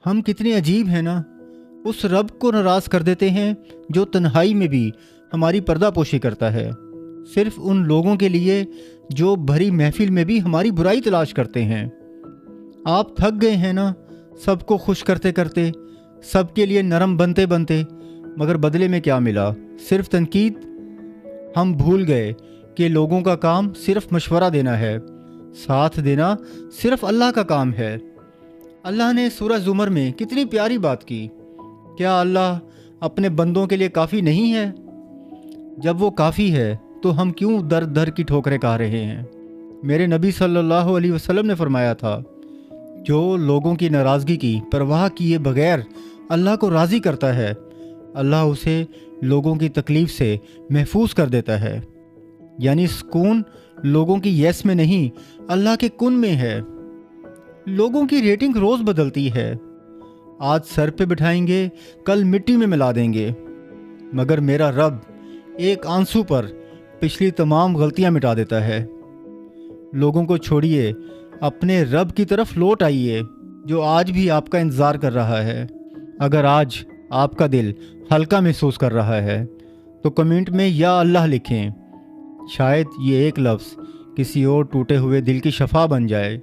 ہم کتنے عجیب ہیں نا، اس رب کو ناراض کر دیتے ہیں جو تنہائی میں بھی ہماری پردہ پوشی کرتا ہے، صرف ان لوگوں کے لیے جو بھری محفل میں بھی ہماری برائی تلاش کرتے ہیں۔ آپ تھک گئے ہیں نا سب کو خوش کرتے کرتے، سب کے لیے نرم بنتے بنتے، مگر بدلے میں کیا ملا؟ صرف تنقید۔ ہم بھول گئے کہ لوگوں کا کام صرف مشورہ دینا ہے، ساتھ دینا صرف اللہ کا کام ہے۔ اللہ نے سورہ زمر میں کتنی پیاری بات کی۔ کیا اللہ اپنے بندوں کے لیے کافی نہیں ہے؟ جب وہ کافی ہے تو ہم کیوں در در کی ٹھوکریں کھا رہے ہیں؟ میرے نبی صلی اللہ علیہ وسلم نے فرمایا تھا، جو لوگوں کی ناراضگی کی پرواہ کیے بغیر اللہ کو راضی کرتا ہے، اللہ اسے لوگوں کی تکلیف سے محفوظ کر دیتا ہے۔ یعنی سکون لوگوں کی یس میں نہیں، اللہ کے کن میں ہے۔ لوگوں کی ریٹنگ روز بدلتی ہے، آج سر پہ بٹھائیں گے، کل مٹی میں ملا دیں گے، مگر میرا رب ایک آنسو پر پچھلی تمام غلطیاں مٹا دیتا ہے۔ لوگوں کو چھوڑیے، اپنے رب کی طرف لوٹ آئیے جو آج بھی آپ کا انتظار کر رہا ہے۔ اگر آج آپ کا دل ہلکا محسوس کر رہا ہے تو کمنٹ میں یا اللہ لکھیں، شاید یہ ایک لفظ کسی اور ٹوٹے ہوئے دل کی شفا بن جائے۔